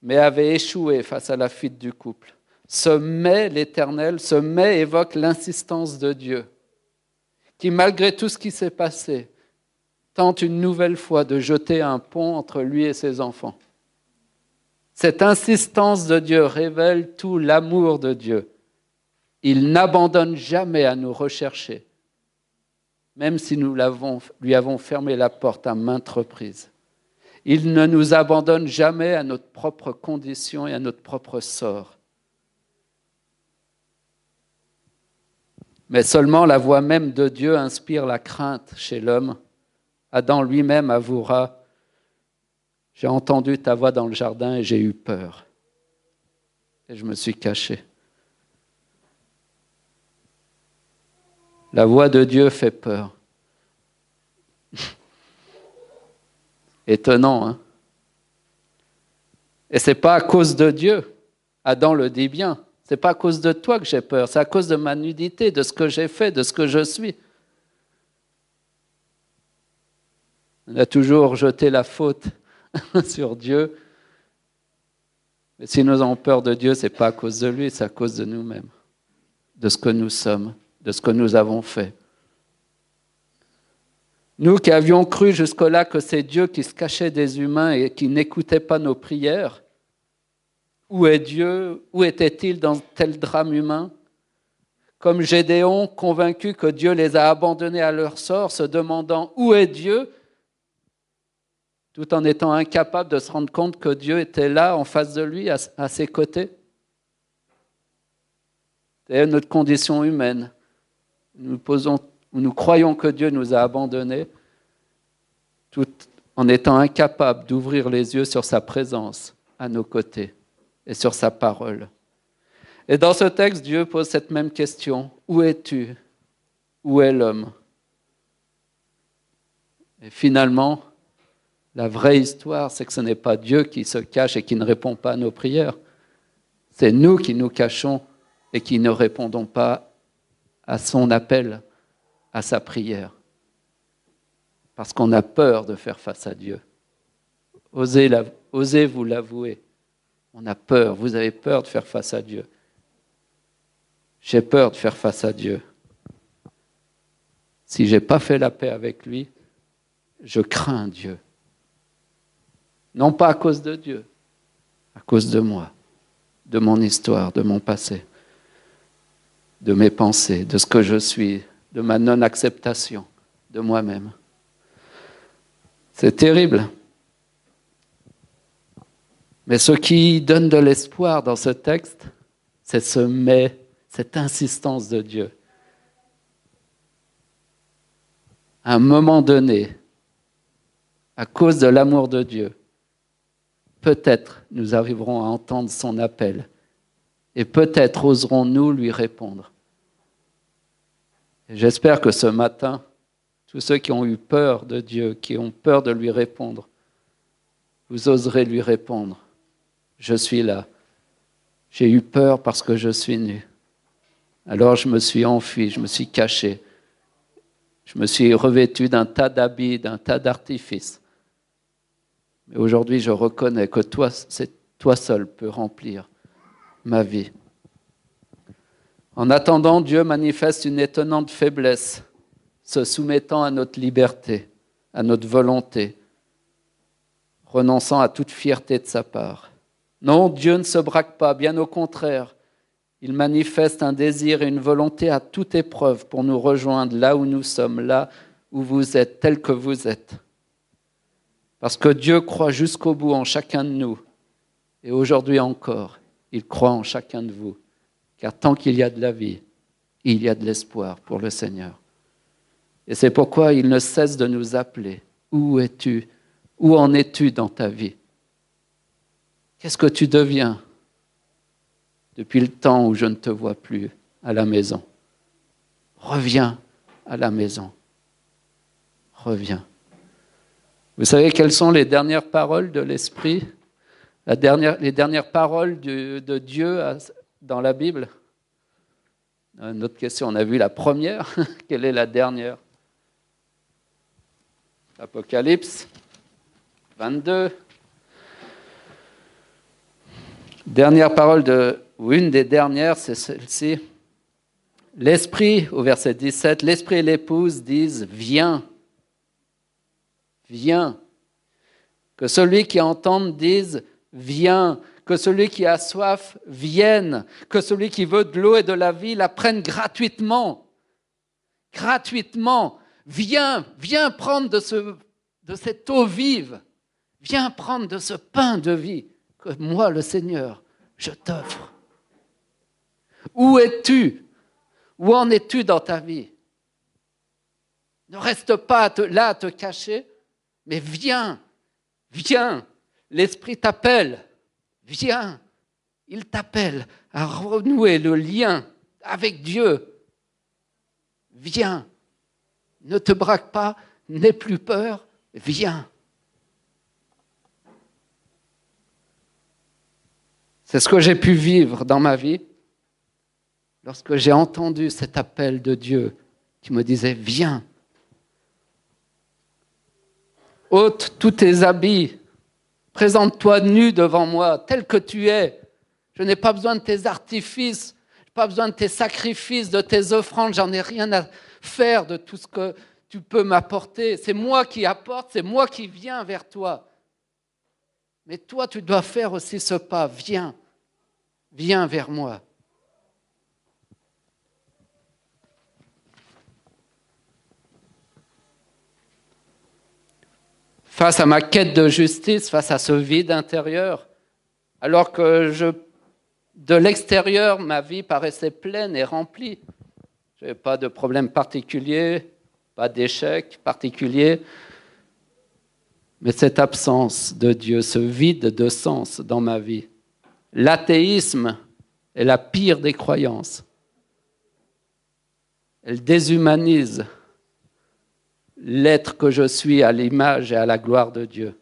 mais avait échoué face à la fuite du couple. Ce mais, l'Éternel, ce mais évoque l'insistance de Dieu, qui malgré tout ce qui s'est passé, tente une nouvelle fois de jeter un pont entre lui et ses enfants. Cette insistance de Dieu révèle tout l'amour de Dieu. Il n'abandonne jamais à nous rechercher, même si nous lui avons fermé la porte à maintes reprises. Il ne nous abandonne jamais à notre propre condition et à notre propre sort. Mais seulement la voix même de Dieu inspire la crainte chez l'homme. Adam lui-même avouera « J'ai entendu ta voix dans le jardin et j'ai eu peur. Et je me suis caché. » La voix de Dieu fait peur. Étonnant, hein? Et ce n'est pas à cause de Dieu. Adam le dit bien. Ce n'est pas à cause de toi que j'ai peur. C'est à cause de ma nudité, de ce que j'ai fait, de ce que je suis. On a toujours jeté la faute sur Dieu. Mais si nous avons peur de Dieu, ce n'est pas à cause de lui, c'est à cause de nous-mêmes, de ce que nous sommes, de ce que nous avons fait. Nous qui avions cru jusque-là que c'est Dieu qui se cachait des humains et qui n'écoutait pas nos prières, où est Dieu? Où était-il dans tel drame humain? Comme Gédéon, convaincu que Dieu les a abandonnés à leur sort, se demandant où est Dieu, tout en étant incapable de se rendre compte que Dieu était là, en face de lui, à ses côtés. C'est notre condition humaine. Nous croyons que Dieu nous a abandonnés, tout en étant incapables d'ouvrir les yeux sur sa présence à nos côtés et sur sa parole. Et dans ce texte, Dieu pose cette même question. Où es-tu? Où est l'homme? Et finalement, la vraie histoire, c'est que ce n'est pas Dieu qui se cache et qui ne répond pas à nos prières. C'est nous qui nous cachons et qui ne répondons pas à son appel, à sa prière. Parce qu'on a peur de faire face à Dieu. Osez vous l'avouer. On a peur, vous avez peur de faire face à Dieu. J'ai peur de faire face à Dieu. Si je n'ai pas fait la paix avec lui, je crains Dieu. Non pas à cause de Dieu, à cause de moi, de mon histoire, de mon passé, de mes pensées, de ce que je suis, de ma non-acceptation de moi-même. C'est terrible. Mais ce qui donne de l'espoir dans ce texte, c'est ce mais, cette insistance de Dieu. À un moment donné, à cause de l'amour de Dieu, peut-être nous arriverons à entendre son appel et peut-être oserons-nous lui répondre. Et j'espère que ce matin, tous ceux qui ont eu peur de Dieu, qui ont peur de lui répondre, vous oserez lui répondre. Je suis là. J'ai eu peur parce que je suis nu. Alors je me suis enfui, je me suis caché. Je me suis revêtu d'un tas d'habits, d'un tas d'artifices. Mais aujourd'hui, je reconnais que toi seul peux remplir ma vie. En attendant, Dieu manifeste une étonnante faiblesse, se soumettant à notre liberté, à notre volonté, renonçant à toute fierté de sa part. Non, Dieu ne se braque pas, bien au contraire. Il manifeste un désir et une volonté à toute épreuve pour nous rejoindre là où nous sommes, là où vous êtes, tel que vous êtes. Parce que Dieu croit jusqu'au bout en chacun de nous. Et aujourd'hui encore, il croit en chacun de vous. Car tant qu'il y a de la vie, il y a de l'espoir pour le Seigneur. Et c'est pourquoi il ne cesse de nous appeler. Où es-tu? Où en es-tu dans ta vie? Qu'est-ce que tu deviens depuis le temps où je ne te vois plus à la maison? Reviens à la maison. Reviens. Vous savez quelles sont les dernières paroles de l'Esprit? Les dernières paroles de Dieu dans la Bible? Une autre question, on a vu la première. Quelle est la dernière? Apocalypse 22. Dernière parole ou une des dernières, c'est celle-ci. L'Esprit, au verset 17, l'Esprit et l'épouse disent « Viens, viens ». Que celui qui entende dise « Viens ». Que celui qui a soif vienne. Que celui qui veut de l'eau et de la vie la prenne gratuitement. Gratuitement. Viens prendre de cette eau vive. Viens prendre de ce pain de vie que moi, le Seigneur, je t'offre. Où es-tu? Où en es-tu dans ta vie? Ne reste pas là à te cacher, mais viens. L'Esprit t'appelle. Viens. Il t'appelle à renouer le lien avec Dieu. Viens. Ne te braque pas, n'aie plus peur, viens. C'est ce que j'ai pu vivre dans ma vie lorsque j'ai entendu cet appel de Dieu qui me disait « Viens, ôte tous tes habits, présente-toi nu devant moi, tel que tu es. Je n'ai pas besoin de tes artifices, je n'ai pas besoin de tes sacrifices, de tes offrandes, j'en ai rien à faire de tout ce que tu peux m'apporter. C'est moi qui apporte, c'est moi qui viens vers toi. Mais toi, tu dois faire aussi ce pas, viens vers moi. » Face à ma quête de justice, face à ce vide intérieur, alors que de l'extérieur, ma vie paraissait pleine et remplie. Je n'avais pas de problème particulier, pas d'échec particulier, mais cette absence de Dieu, ce vide de sens dans ma vie. L'athéisme est la pire des croyances. Elle déshumanise l'être que je suis à l'image et à la gloire de Dieu.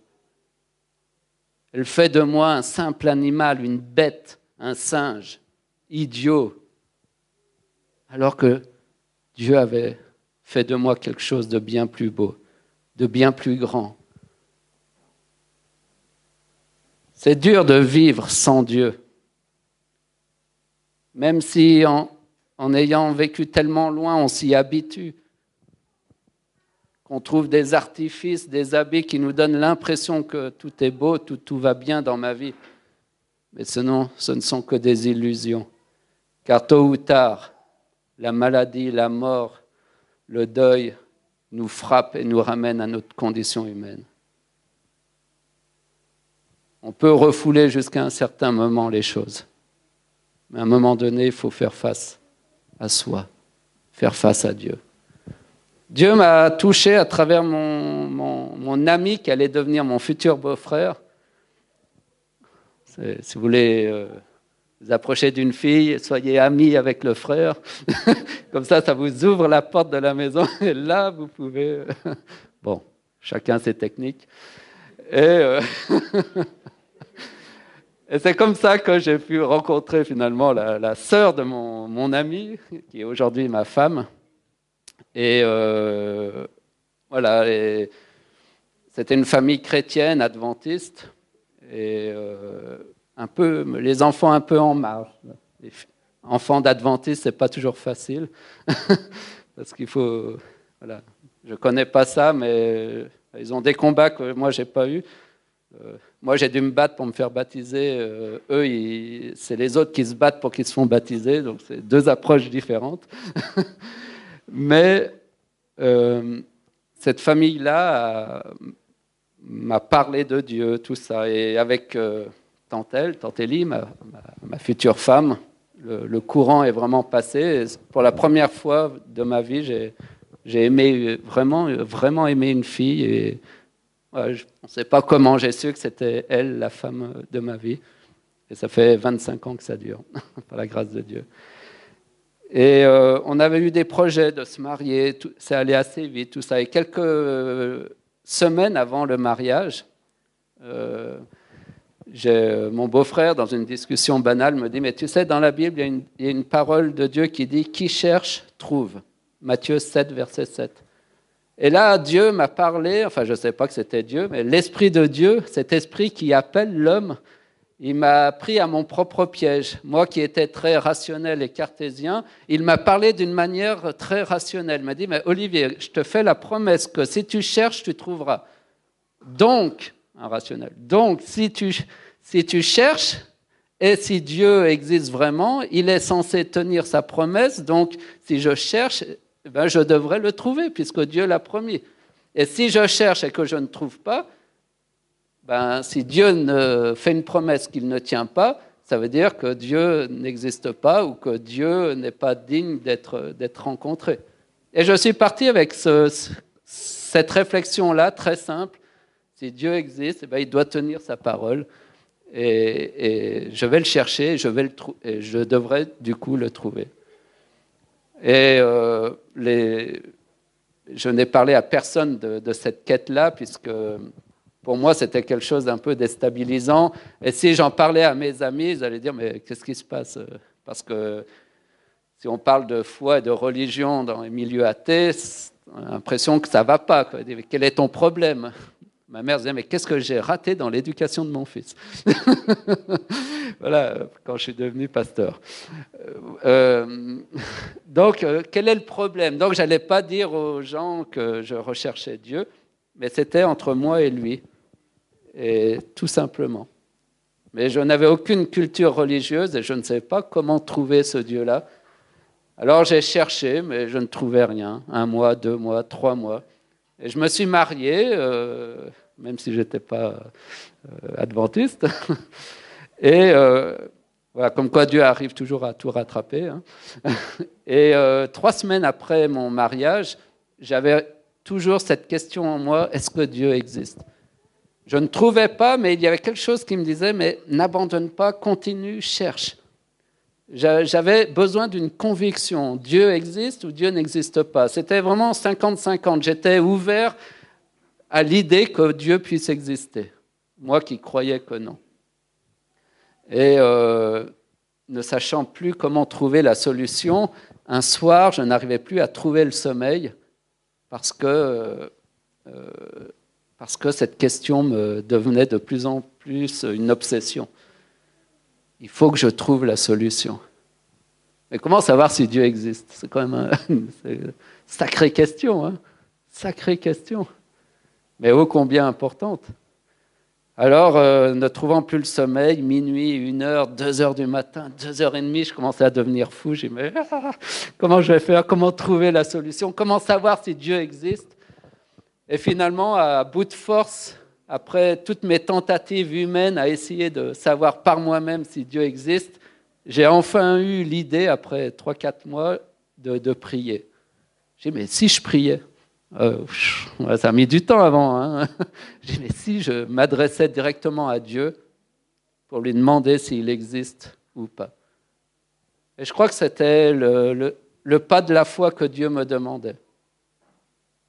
Elle fait de moi un simple animal, une bête, un singe, idiot, alors que Dieu avait fait de moi quelque chose de bien plus beau, de bien plus grand. C'est dur de vivre sans Dieu, même si en ayant vécu tellement loin, on s'y habitue, qu'on trouve des artifices, des habits qui nous donnent l'impression que tout est beau, tout va bien dans ma vie. Mais ce ne sont que des illusions. Car tôt ou tard, la maladie, la mort, le deuil nous frappent et nous ramènent à notre condition humaine. On peut refouler jusqu'à un certain moment les choses. Mais à un moment donné, il faut faire face à soi, faire face à Dieu. Dieu m'a touché à travers mon ami qui allait devenir mon futur beau-frère. Si vous voulez vous approcher d'une fille, soyez amis avec le frère. Comme ça vous ouvre la porte de la maison. Et là, vous pouvez... Bon, chacun ses techniques. Et c'est comme ça que j'ai pu rencontrer finalement la sœur de mon ami, qui est aujourd'hui ma femme. Et voilà, c'était une famille chrétienne, adventiste, et les enfants un peu en marge. Les enfants d'adventistes, c'est pas toujours facile, parce qu'il faut, voilà, je connais pas ça, mais ils ont des combats que moi j'ai pas eu. Moi, j'ai dû me battre pour me faire baptiser. Eux, c'est les autres qui se battent pour qu'ils se font baptiser, donc c'est deux approches différentes. Mais cette famille-là m'a parlé de Dieu, tout ça. Et avec tante Élie, ma future femme, le courant est vraiment passé. Et pour la première fois de ma vie, j'ai aimé, vraiment aimé une fille. Et ouais, je ne sais pas comment j'ai su que c'était elle, la femme de ma vie. Et ça fait 25 ans que ça dure, par la grâce de Dieu. Et on avait eu des projets de se marier, c'est allé assez vite, tout ça. Et quelques semaines avant le mariage, mon beau-frère, dans une discussion banale, me dit « Mais tu sais, dans la Bible, il y a une parole de Dieu qui dit « Qui cherche, trouve ». Matthieu 7, verset 7. Et là, Dieu m'a parlé, enfin je ne sais pas que c'était Dieu, mais l'Esprit de Dieu, cet esprit qui appelle l'homme, il m'a pris à mon propre piège. Moi qui étais très rationnel et cartésien, il m'a parlé d'une manière très rationnelle. Il m'a dit, mais Olivier, je te fais la promesse que si tu cherches, tu trouveras. Donc, irrationnel. Donc, si tu cherches, et si Dieu existe vraiment, il est censé tenir sa promesse. Donc, si je cherche, ben, je devrais le trouver, puisque Dieu l'a promis. Et si je cherche et que je ne trouve pas, ben, si Dieu ne fait une promesse qu'il ne tient pas, ça veut dire que Dieu n'existe pas ou que Dieu n'est pas digne d'être rencontré. Et je suis parti avec cette réflexion-là, très simple. Si Dieu existe, eh ben, il doit tenir sa parole. Et je vais le chercher, et je devrais du coup le trouver. Et je n'ai parlé à personne de cette quête-là, puisque pour moi, c'était quelque chose d'un peu déstabilisant. Et si j'en parlais à mes amis, ils allaient dire, mais qu'est-ce qui se passe? Parce que si on parle de foi et de religion dans les milieux athées, on a l'impression que ça ne va pas, quoi. Quel est ton problème? Ma mère disait, mais qu'est-ce que j'ai raté dans l'éducation de mon fils? Voilà, quand je suis devenu pasteur. Donc, quel est le problème? Donc, je n'allais pas dire aux gens que je recherchais Dieu, mais c'était entre moi et lui, et tout simplement. Mais je n'avais aucune culture religieuse et je ne savais pas comment trouver ce Dieu-là. Alors, j'ai cherché, mais je ne trouvais rien. 1 mois, 2 mois, 3 mois. Et je me suis marié, même si je n'étais pas adventiste. Et voilà, comme quoi Dieu arrive toujours à tout rattraper. Hein. Et 3 semaines après mon mariage, j'avais toujours cette question en moi, est-ce que Dieu existe? Je ne trouvais pas, mais il y avait quelque chose qui me disait, mais n'abandonne pas, continue, cherche. J'avais besoin d'une conviction. Dieu existe ou Dieu n'existe pas. C'était vraiment 50-50. J'étais ouvert à l'idée que Dieu puisse exister. Moi qui croyais que non. Et ne sachant plus comment trouver la solution, un soir, je n'arrivais plus à trouver le sommeil parce que cette question me devenait de plus en plus une obsession. Il faut que je trouve la solution. Mais comment savoir si Dieu existe? C'est quand même une sacrée question, hein? Sacrée question. Mais ô combien importante. Alors, ne trouvant plus le sommeil, minuit, 1h, 2h du matin, 2h30, je commençais à devenir fou. J'ai dit, mais comment je vais faire? Comment trouver la solution? Comment savoir si Dieu existe? Et finalement, à bout de force, après toutes mes tentatives humaines à essayer de savoir par moi-même si Dieu existe, j'ai enfin eu l'idée, après 3-4 mois, de prier. J'ai dit, mais si je priais? Ça a mis du temps avant. Hein. J'ai dit, mais si je m'adressais directement à Dieu pour lui demander s'il existe ou pas. Et je crois que c'était le pas de la foi que Dieu me demandait.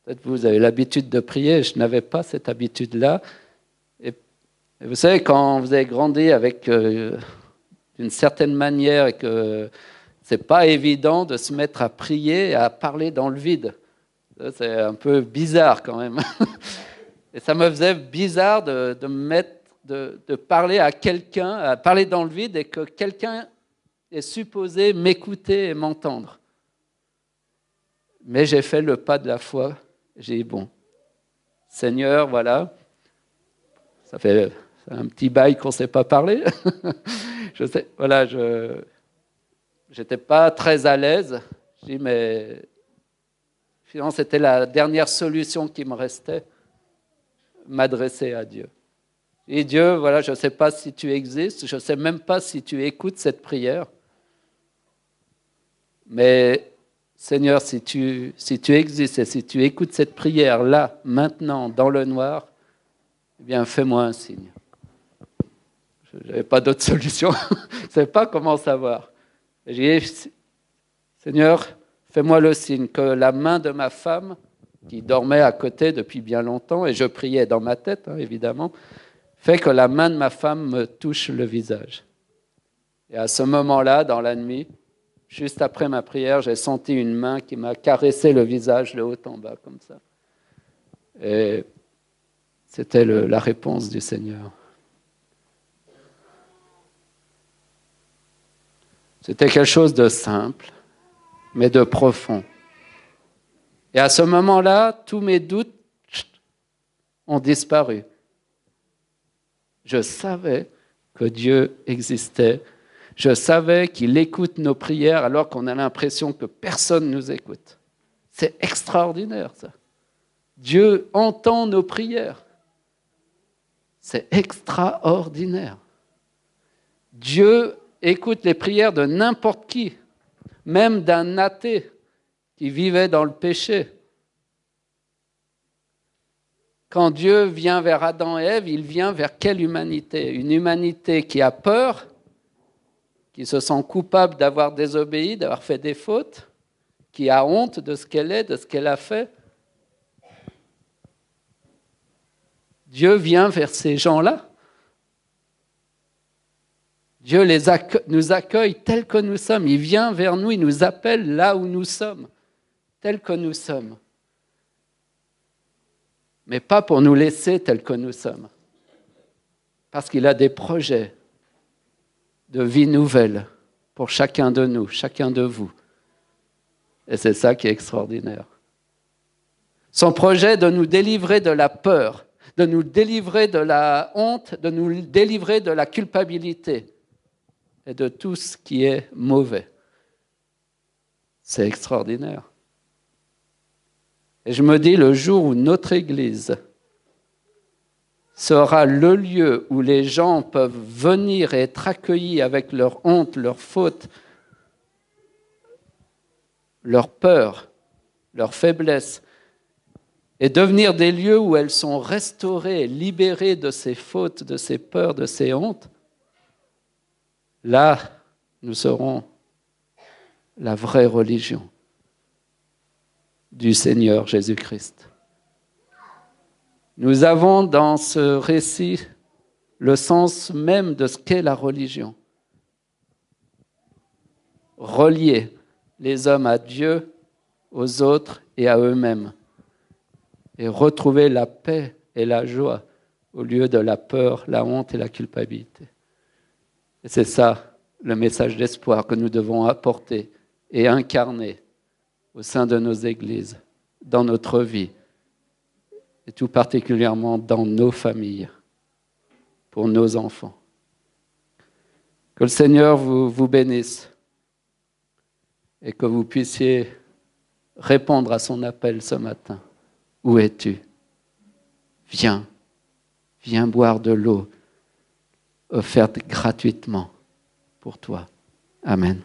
Peut-être vous avez l'habitude de prier, je n'avais pas cette habitude-là. Et vous savez, quand vous avez grandi avec d'une certaine manière et que c'est pas évident de se mettre à prier et à parler dans le vide. C'est un peu bizarre quand même. Et ça me faisait bizarre de parler à quelqu'un, à parler dans le vide et que quelqu'un est supposé m'écouter et m'entendre. Mais j'ai fait le pas de la foi. J'ai dit, bon, Seigneur, voilà, ça fait un petit bail qu'on ne s'est pas parlé. Je sais, voilà, je n'étais pas très à l'aise. J'ai dit, mais finalement, c'était la dernière solution qui me restait, m'adresser à Dieu. Et Dieu, voilà, je ne sais pas si tu existes, je ne sais même pas si tu écoutes cette prière, mais Seigneur, si tu existes et si tu écoutes cette prière là, maintenant, dans le noir, eh bien, fais-moi un signe. Je n'avais pas d'autre solution, je ne savais pas comment savoir. J'ai dit, Seigneur, fais-moi le signe que la main de ma femme, qui dormait à côté depuis bien longtemps, et je priais dans ma tête, hein, évidemment, fait que la main de ma femme me touche le visage. Et à ce moment-là, dans la nuit, juste après ma prière, j'ai senti une main qui m'a caressé le visage de haut en bas, comme ça. Et c'était la réponse du Seigneur. C'était quelque chose de simple, mais de profond. Et à ce moment-là, tous mes doutes ont disparu. Je savais que Dieu existait. Je savais qu'il écoute nos prières alors qu'on a l'impression que personne ne nous écoute. C'est extraordinaire, ça. Dieu entend nos prières. C'est extraordinaire. Dieu écoute les prières de n'importe qui, même d'un athée qui vivait dans le péché. Quand Dieu vient vers Adam et Ève, il vient vers quelle humanité? Une humanité qui a peur, qui se sent coupable d'avoir désobéi, d'avoir fait des fautes, qui a honte de ce qu'elle est, de ce qu'elle a fait. Dieu vient vers ces gens-là. Dieu nous accueille tels que nous sommes. Il vient vers nous, il nous appelle là où nous sommes, tels que nous sommes. Mais pas pour nous laisser tels que nous sommes. Parce qu'il a des projets de vie nouvelle pour chacun de nous, chacun de vous. Et c'est ça qui est extraordinaire. Son projet de nous délivrer de la peur, de nous délivrer de la honte, de nous délivrer de la culpabilité et de tout ce qui est mauvais. C'est extraordinaire. Et je me dis, le jour où notre Église sera le lieu où les gens peuvent venir et être accueillis avec leur honte, leur faute, leur peur, leur faiblesse, et devenir des lieux où elles sont restaurées, libérées de ces fautes, de ces peurs, de ces hontes, là, nous serons la vraie religion du Seigneur Jésus-Christ. Nous avons dans ce récit le sens même de ce qu'est la religion. Relier les hommes à Dieu, aux autres et à eux-mêmes. Et retrouver la paix et la joie au lieu de la peur, la honte et la culpabilité. Et c'est ça le message d'espoir que nous devons apporter et incarner au sein de nos églises, dans notre vie, et tout particulièrement dans nos familles, pour nos enfants. Que le Seigneur vous bénisse et que vous puissiez répondre à son appel ce matin. Où es-tu? Viens boire de l'eau offerte gratuitement pour toi. Amen.